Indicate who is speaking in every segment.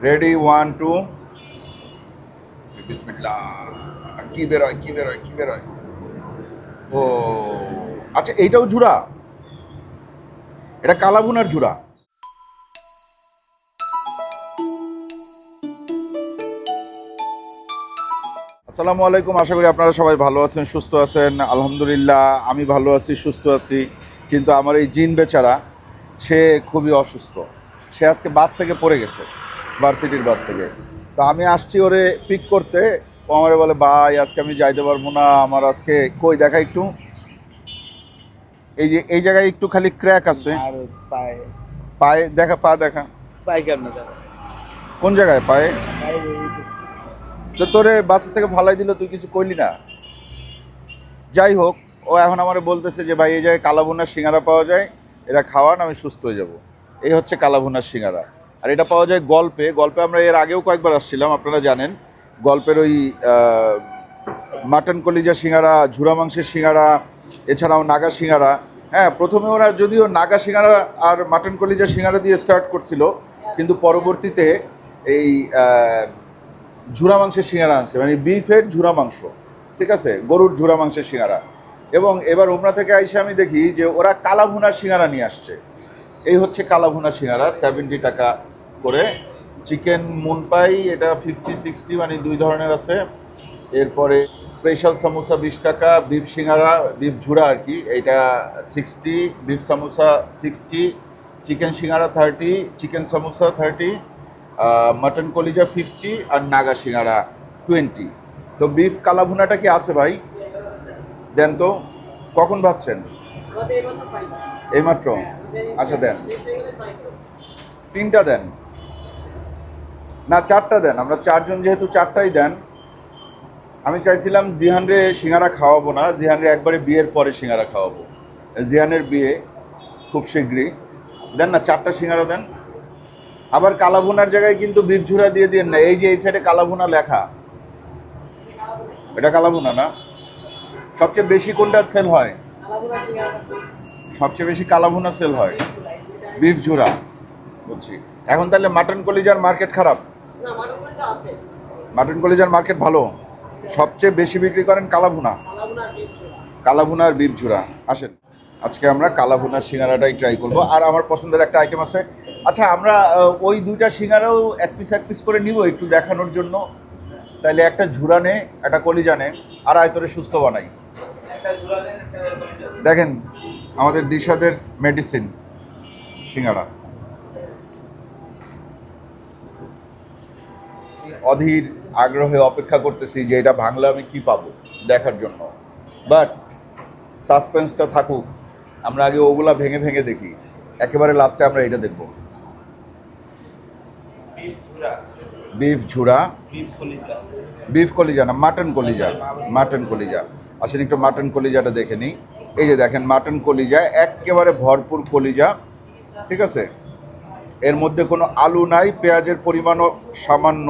Speaker 1: Ready, 1 2, বিসমিল্লাহ। কি বেরোয়, কি বেরোয়, কি বেরোয়? ও আচ্ছা, এইটাও ঝুরা? এটা কালাভুনার ঝুরা। আসসালামু আলাইকুম, আশা করি আপনারা সবাই ভালো আছেন, সুস্থ আছেন। আলহামদুলিল্লাহ আমি ভালো আছি, সুস্থ আছি। কিন্তু আমার এই জিন বেচারা, সে খুবই অসুস্থ। সে আজকে বাস থেকে পড়ে গেছে, ভার্সিটির বাস থেকে। তো আমি আসছি ওরে পিক করতে। ও আমারে বলে, ভাই আজকে আমি যাইতে পারবো না, আমার আজকে কই দেখা একটু। এই যে এই জায়গায় একটু খালি ক্র্যাক আছে।
Speaker 2: আর পায়ে
Speaker 1: পায়ে দেখা, পা দেখা।
Speaker 2: পায়ে কেমনে যাবে?
Speaker 1: কোন জায়গায় পায়ে?
Speaker 2: পায়ে
Speaker 1: তো তোরে বাসের থেকে ফালাই দিল, তুই কিছু কইলি না? যাই হোক, ও এখন আমারে বলতেছে যে ভাই এই জায়গায় কালাভুনার সিঙ্গারা পাওয়া যায়, এটা খাওয়ান, আমি সুস্থ হয়ে যাব। এই হচ্ছে কালাভুনার সিঙ্গারা। আর এটা পাওয়া যায় গল্পে। গল্পে আমরা এর আগেও কয়েকবার আসছিলাম, আপনারা জানেন। গল্পের ওই মাটন কলিজা সিঙ্গারা, ঝুরা মাংসের সিঙ্গারা, এছাড়াও নাগা সিঙ্গারা। হ্যাঁ, প্রথমে ওরা যদিও নাগা সিঙ্গারা আর মাটন কলিজা সিঙ্গারা দিয়ে স্টার্ট করছিল, কিন্তু পরবর্তীতে এই ঝুরা মাংসের সিঙ্গারা আনছে, মানে বিফের ঝুরা মাংস, ঠিক আছে, গরুর ঝুরা মাংসের সিঙ্গারা। এবং এবার উমরা থেকে আইসে আমি দেখি যে ওরা কালাভুনা সিঙ্গারা নিয়ে আসছে। এই হচ্ছে কালাভুনা সিঙ্গারা, 70 টাকা করে। চিকেন মুনপাই, এটা 50-60, মানে দুই ধরনের আছে। এরপরে স্পেশাল সামোসা 20 টাকা, বিফ সিঙ্গারা, বিফ ঝুরা আর কি, এইটা 60, বিফ সামোসা 60, চিকেন সিঙ্গারা 30, চিকেন সামোসা 30, মাটন কলিজা 50, আর নাগা সিঙ্গারা 20। তো বিফ কালাভুনাটা কি আছে ভাই? দেন তো। কখন ভাবছেন? এইমাত্র? আচ্ছা দেন, 3টা দেন, না 4টা দেন, আমরা 4জন যেহেতু 4টাই দেন। আমি চাইছিলাম জিহানরে সিঙ্গারা খাওয়াবো না, জিহানরে একবারে বিয়ের পরে সিঙ্গারা খাওয়াবো। জিহানের বিয়ে খুব শীঘ্রই। দেন না, 4টা সিঙ্গারা দেন। আবার কালাভুনার জায়গায় কিন্তু বিফ ঝুরা দিয়ে দিন না। এই যে এই সাইডে কালাভুনা লেখা, এটা কালাভুনা না? সবচেয়ে বেশি কোনটা সেল হয়? সবচেয়ে বেশি কালাভুনা সেল হয়, বিফ ঝুরা। বুঝছি। এখন তাহলে মাটন কলিজার মার্কেট খারাপ? মাটন কলিজার মার্কেট ভালো। সবচেয়ে বেশি বিক্রি করেন কালাভুনা। কালাভুনা আর বিফ ঝুরা। আসেন, আজকে আমরা কালাভুনার সিঙ্গারাটাই ট্রাই করবো। আর আমার পছন্দের একটা আইটেম আছে। আচ্ছা, আমরা ওই দুইটা সিঙ্গারাও এক পিস করে নিব একটু দেখানোর জন্য। তাইলে একটা ঝুরা নে, একটা কলিজা নে, আর আয়তরে সুস্থ বানাই। দেখেন, আমাদের দিশাদের মেডিসিন সিঙ্গারা। অধীর আগ্রহে অপেক্ষা করতেছি যে এটা ভাঙলে আমি কি পাবো দেখার জন্য। বাট সাসপেন্সটা থাকুক, আমরা আগে ওগুলা ভেঙে ভেঙে দেখি। একেবারে লাস্টে আমরা এটা দেখব। বিফ ঝুরা, বিফ কলিজা না, মাটন কলিজা। মাটন কলিজা। আসেন একটু মাটন কলিজাটা দেখে নিই। এই যে দেখেন, মাটন কলিজা একেবারে ভরপুর কলিজা, ঠিক আছে। এর মধ্যে কোনো আলু নাই, পেঁয়াজের পরিমাণও সামান্য,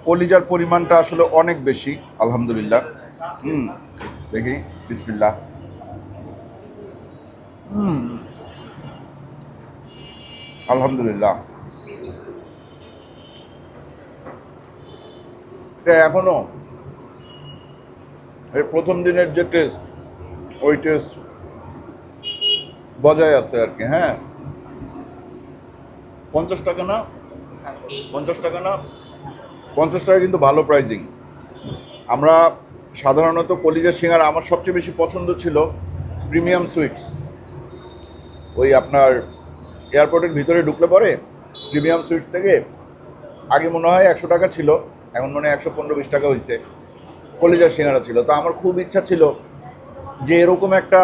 Speaker 1: কলিজার পরিমাণটা আসলে অনেক বেশি, আলহামদুলিল্লাহ। দেখি, বিসমিল্লাহ। আলহামদুলিল্লাহ। এটা এখনো এর প্রথম দিনের যে টেস্ট, ওই টেস্ট বজায় আছে আর কি। হ্যাঁ, 50 টাকা না? 50 টাকা না? 50 টাকা কিন্তু ভালো প্রাইজিং। আমরা সাধারণত কলিজার সিঙ্গারা, আমার সবচেয়ে বেশি পছন্দ ছিল প্রিমিয়াম সুইটস। ওই আপনার এয়ারপোর্টের ভিতরে ঢুকলে পরে প্রিমিয়াম সুইটস থেকে আগে মনে হয় 100 টাকা ছিল, এখন মনে হয় 115-20 টাকা হয়েছে। কলিজার সিঙ্গারা ছিল। তো আমার খুব ইচ্ছা ছিল যে এরকম একটা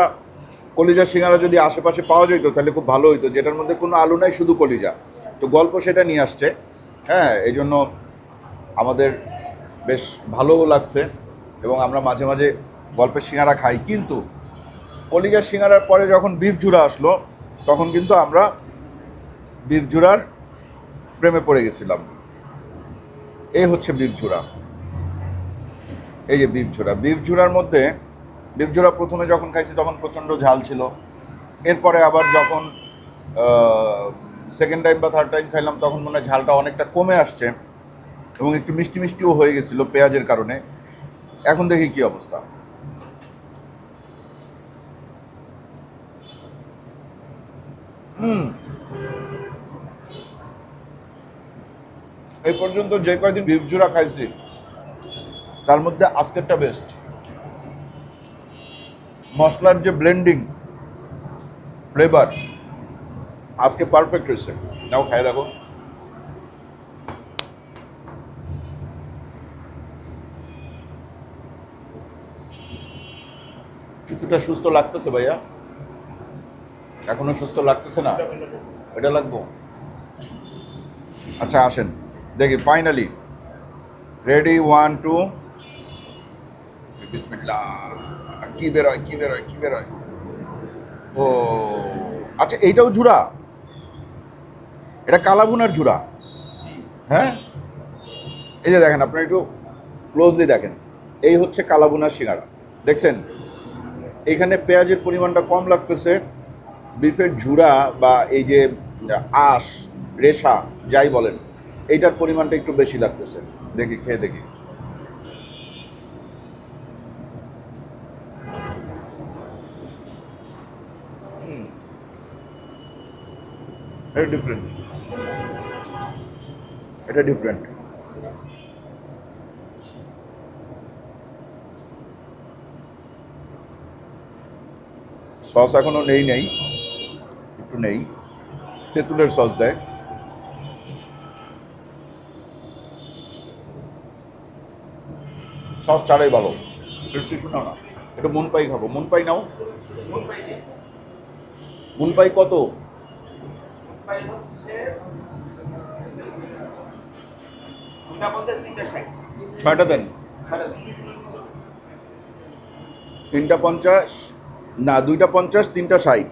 Speaker 1: কলিজার সিঙ্গারা যদি আশেপাশে পাওয়া যেত তাহলে খুব ভালো হইতো, যেটার মধ্যে কোনো আলু নাই, শুধু কলিজা। তো গল্প সেটা নিয়ে আসছে। হ্যাঁ, এই জন্য আমাদের বেশ ভালোও লাগছে, এবং আমরা মাঝে মাঝে গল্পের সিঙ্গারা খাই। কিন্তু কলিজার সিঙ্গারার পরে যখন বিফ ঝুরা আসলো, তখন কিন্তু আমরা বিফ ঝুরার প্রেমে পড়ে গেছিলাম। এই হচ্ছে বিফ ঝুরা। এই যে বিফ ঝুরা, বিফ ঝুরার মধ্যে, বিফ ঝুরা প্রথমে যখন খাইছি তখন প্রচণ্ড ঝাল ছিল। এরপরে আবার যখন সেকেন্ড টাইম বা থার্ড টাইম খাইলাম তখন মনে হয় ঝালটা অনেকটা কমে আসছে এবং একটু মিষ্টি মিষ্টিও হয়ে গেছিলো পেঁয়াজের কারণে। এখন দেখি কি অবস্থা। এই পর্যন্ত যে কয়দিন বিফ জুরা খাইছি তার মধ্যে আজকেরটা বেস্ট। মশলার যে ব্লেন্ডিং ফ্লেভার আজকে পারফেক্ট হয়েছে। নাও খাই দেখো। কিছুটা সুস্থ লাগতেছে ভাইয়া, এখনো সুস্থ লাগতেছে না? এটা লাগবো। আচ্ছা আসেন দেখি ফাইনালি রেডি 1 2 বিসমিল্লাহ। কি বেরোয় কি বেরোয় কি বেরোয়? ও আচ্ছা, এইটাও ঝুরা? এটা কালাভুনার ঝুরা? হ্যাঁ, এই যে দেখেন, আপনি একটু ক্লোজলি দেখেন, এই হচ্ছে কালাভুনার সিঙ্গারা। দেখছেন এখানে পেঁয়াজের পরিমাণটা কম লাগতেছে, বিফের ঝুরা বা এই যে আঁশ রেশা যাই বলেন এইটার পরিমাণটা একটু বেশি লাগতেছে। দেখি খেয়ে দেখি। এটা ডিফারেন্ট, এটা ডিফারেন্ট। সস এখনো নেই, একটু নেই, তেঁতুলের সস দেয়। সস ছাড়াই ভালো। একটু শোনাও না, একটু মন পাই খাবো। মন পাই নাও। মন পাই কত? ছয়টা দেন। 3টা 50 না, 2টা 50, 3টা 60।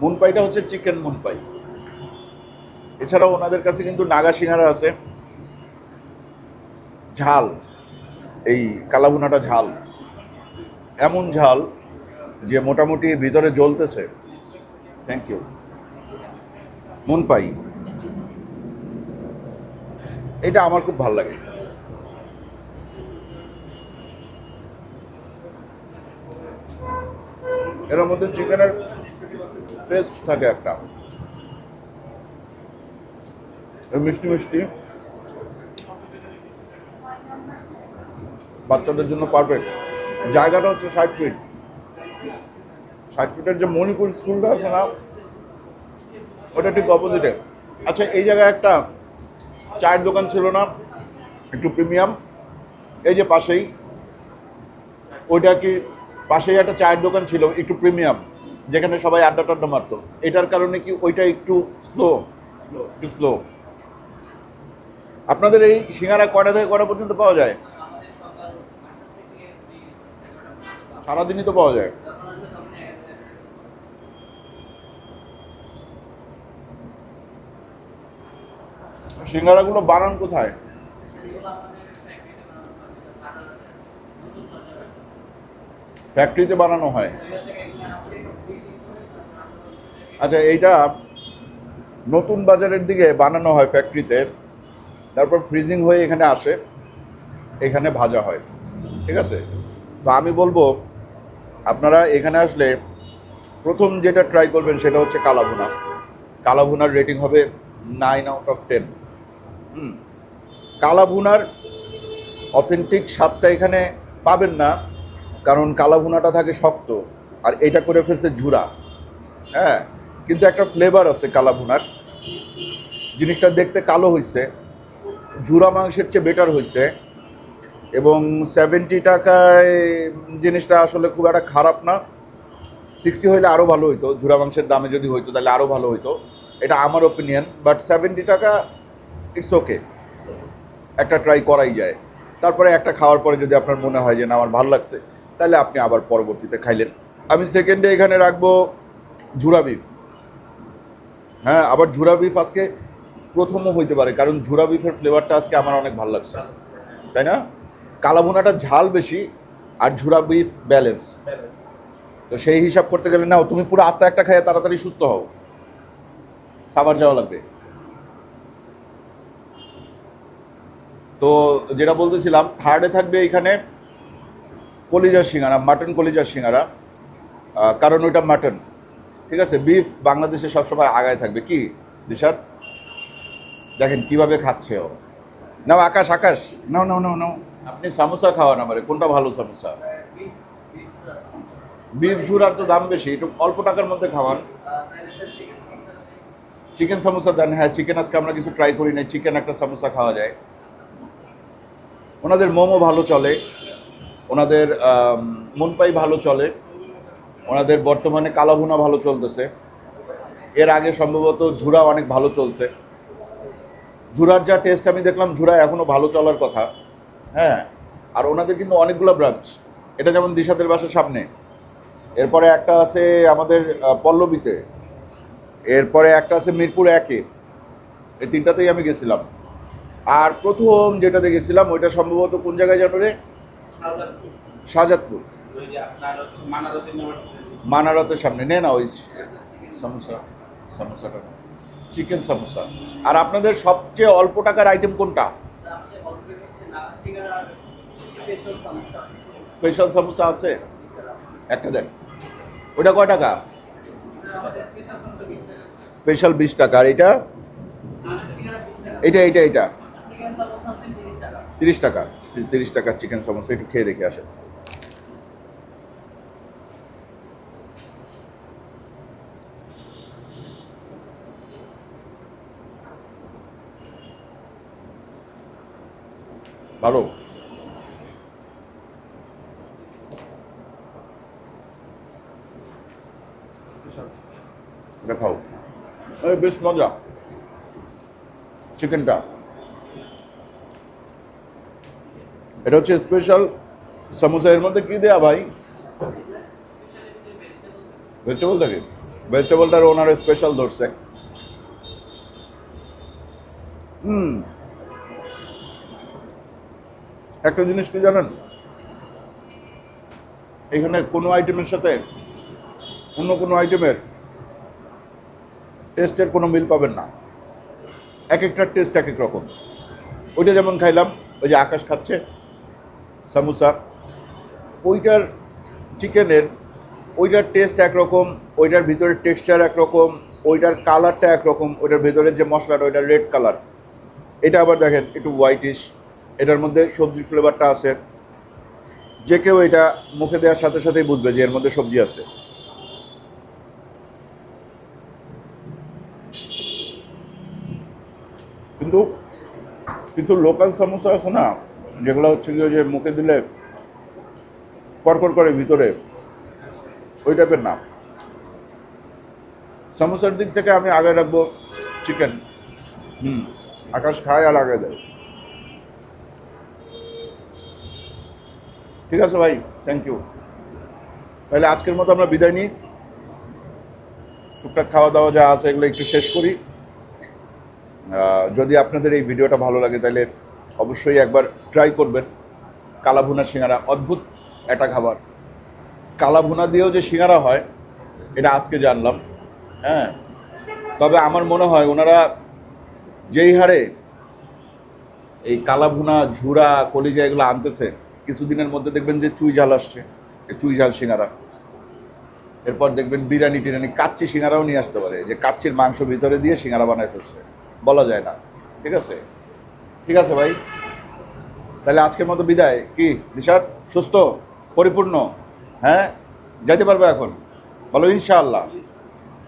Speaker 1: মুনপাইটা হচ্ছে চিকেন মুনপাই। এছাড়াও ওনাদের কাছে কিন্তু নাগা সিঙ্গারা আছে, ঝাল। এই কালাভুনাটা ঝাল, এমন ঝাল যে মোটামুটি ভিতরে জ্বলতেছে। Thank you. মুনপাই এটা আমার খুব ভালো লাগে। এর মধ্যে চিকেনের টেস্ট থাকে একটা, মিষ্টি মিষ্টি, বাচ্চাদের জন্য পারফেক্ট। জায়গাটা হচ্ছে 60 ফিট। 60 ফিটের যে মণিপুর স্কুলটা আছে না, ওটা ঠিক অপোজিটে। আচ্ছা, এই জায়গায় একটা চায়ের দোকান ছিল না, একটু প্রিমিয়াম, এই যে পাশেই, ওইটা কি পাশেই একটা চায়ের দোকান ছিল একটু প্রিমিয়াম, যেখানে সবাই আড্ডা টাড্ডা মারতো। এটার কারণে কি ওইটা একটু স্লো, একটু স্লো। আপনাদের এই সিঙ্গারা কয়টা থেকে কয়টা পর্যন্ত পাওয়া যায়? সারাদিনই তো পাওয়া যায়। সিঙ্গারাগুলো বানান কোথায়? ফ্যাক্টরিতে বানানো হয়। আচ্ছা, এইটা নতুন বাজারের দিকে বানানো হয় ফ্যাক্টরিতে, তারপর ফ্রিজিং হয়ে এখানে আসে, এখানে ভাজা হয়। ঠিক আছে, তো আমি বলবো আপনারা এখানে আসলে প্রথম যেটা ট্রাই করবেন সেটা হচ্ছে কালাভুনা। কালাভুনার রেটিং হবে 9/10। কালাভুনার অথেন্টিক স্বাদটা এখানে পাবেন না, কারণ কালাভুনাটা থাকে শক্ত আর এটা করে ফেলছে ঝুরা। হ্যাঁ, কিন্তু একটা ফ্লেভার আছে কালাভুনার, জিনিসটা দেখতে কালো হয়েছে, ঝুরা মাংসের চেয়ে বেটার হয়েছে। এবং 70 টাকায় জিনিসটা আসলে খুব একটা খারাপ না। 60 হইলে আরও ভালো হইতো, ঝুরা মাংসের দামে যদি হইতো তাহলে আরও ভালো হইতো, এটা আমার ওপিনিয়ন। বাট 70 টাকা ইটস ওকে, একটা ট্রাই করাই যায়। তারপরে একটা খাওয়ার পরে যদি আপনার মনে হয় যে না আমার ভালো লাগছে, তাহলে আপনি আবার পরবর্তীতে খাইলেন। আমি সেকেন্ডে এখানে রাখবো ঝুরা বিফ। হ্যাঁ, আবার ঝুরা বিফ আজকে প্রথমও হইতে পারে, কারণ ঝুরা বিফের ফ্লেভারটা আজকে আমার অনেক ভালো লাগছে, তাই না? কালাভুনাটা ঝাল বেশি আর ঝুরা বিফ ব্যালেন্স। তো সেই হিসাব করতে গেলে নাও, তুমি পুরো আস্তে একটা খাইয়ে তাড়াতাড়ি সুস্থ হও। সাভার যাওয়া লাগবে। তো যেটা বলতেছিলাম, থার্ডে থাকবে এখানে কলিজার সিঙ্গারা, মাটন কলিজার সিঙ্গারা, কারণ ওইটা মাটন, ঠিক আছে। বিফ বাংলাদেশে সবসময় আগায় থাকবে। কি দিশাত, দেখেন কিভাবে খাচ্ছে ও। নাও আকাশ, আকাশ নাও নাও নাও নাও, আপনি সামোসা খাওয়ান আমারে, কোনটা ভালো সামোসা? বিফ ঝুরার তো দাম বেশি, একটু অল্প টাকার মধ্যে খাওয়ান। চিকেন সামোসা দেন। হ্যাঁ, চিকেন আজকে আমরা কিছু ট্রাই করি নাই, চিকেন একটা সামোসা খাওয়া যায়। ওনাদের মোমো ভালো চলে, ওনাদের মুনপাই ভালো চলে, ওনাদের বর্তমানে কালাভুনা ভালো চলতেছে। এর আগে সম্ভবত ঝুরা অনেক ভালো চলছে। ঝুরার যা টেস্ট আমি দেখলাম, ঝুরা এখনও ভালো চলার কথা। হ্যাঁ, আর ওনাদের কিন্তু অনেকগুলো ব্রাঞ্চ। এটা যেমন দিশাতের বাসার সামনে, এরপরে একটা আছে আমাদের পল্লবীতে, এরপরে একটা আছে মিরপুর 1-এ। এই তিনটাতেই আমি গেছিলাম। আর প্রথম যেটাতে গেছিলাম ওইটা সম্ভবত কোন জায়গায় জানো রে? শাহজাদপুর, মানারতের সামনে। নে না ওই সামোসা, সামোসাটা চিকেন সামোসা। আর আপনাদের সবচেয়ে অল্প টাকার আইটেম কোনটা? স্পেশাল সামোসা আছে, একটা দেন। ওইটা কয় টাকা? স্পেশাল 20 টাকা। আর এটা এটা এটা এটা 30 টাকা। 30 টাকা চিকেন সামোসা। একটু খেয়ে দেখে আসেন। ভালো, এটা খাও। বেশ মজা চিকেনটা। এটা হচ্ছে স্পেশাল সামোসা। এর মধ্যে কি দেয়া ভাই? ভেজিটেবল থাকে। ভেজিটেবলটার ওনার স্পেশাল ধরছে। একটা জিনিস কি জানেন, এখানে কোনো আইটেমের সাথে অন্য কোনো আইটেমের টেস্টের কোনো মিল পাবেন না। এক একটার টেস্ট এক এক রকম। ওইটা যেমন খাইলাম, ওই যে আকাশ খাচ্ছে সামোসা, ওইটার চিকেনের ওইটার টেস্ট একরকম, ওইটার ভিতরের টেক্সচার একরকম, ওইটার কালারটা একরকম, ওইটার ভিতরের যে মশলাটা ওইটা রেড কালার। এটা আবার দেখেন একটু হোয়াইটিশ, এটার মধ্যে সবজির ফ্লেভারটা আছে। যে কেউ এটা মুখে দেওয়ার সাথে সাথেই বুঝবে যে এর মধ্যে সবজি আছে। কিন্তু কিছু লোকাল সামোসা আছে না, যেগুলো হচ্ছে কি যে মুখে দিলে কড়কড় করে ভিতরে, ওই টাইপের না। সামোসার দিক থেকে আমি আগে রাখবো চিকেন। আকাশ খায় আর আগে দেয়। ঠিক আছে ভাই, থ্যাংক ইউ। তাহলে আজকের মতো আমরা বিদায় নিই। টুকটাক খাওয়া দাওয়া যা আছে এগুলো একটু শেষ করি। যদি আপনাদের এই ভিডিওটা ভালো লাগে তাহলে অবশ্যই একবার ট্রাই করবেন কালাভুনা সিঙ্গারা। অদ্ভুত একটা খাবার, কালাভুনা দিয়েও যে সিঙ্গারা হয় এটা আজকে জানলাম। হ্যাঁ, তবে আমার মনে হয় ওনারা যেই হারে এই কালাভুনা, ঝুরা, কলিজা এগুলো আনতেছে, কিছুদিনের মধ্যে দেখবেন যে চুই ঝাল আসছে, চুই ঝাল সিঙ্গারা। এরপর দেখবেন বিরিয়ানি টিরানি, কাচ্চি সিঙ্গারাও নিয়ে আসতে পারে, যে কাচ্চির মাংস ভিতরে দিয়ে সিঙ্গারা বানায় ফেলছে, বলা যায় না। ঠিক আছে, ঠিক আছে ভাই, তাহলে আজকের মতো বিদায়। কি নিশাদ, সুস্থ পরিপূর্ণ? হ্যাঁ, যাইতে পারবে এখন? বলো ইনশাআল্লাহ।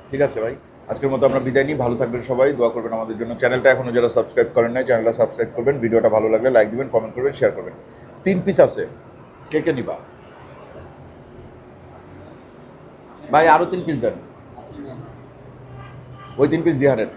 Speaker 1: ঠিক আছে ভাই, আজকের মতো আমরা বিদায় নিই। ভালো থাকবেন সবাই, দোয়া করবেন আমাদের জন্য। চ্যানেলটা এখনও যারা সাবস্ক্রাইব করেন নাই, চ্যানেলটা সাবস্ক্রাইব করবেন। ভিডিওটা ভালো লাগলে লাইক দিবেন, কমেন্ট করবেন, শেয়ার করবেন। 3 পিস আছে, কে কে নিবা ভাই? আরও 3 পিস দেন, ওই 3 পিস জিহারের।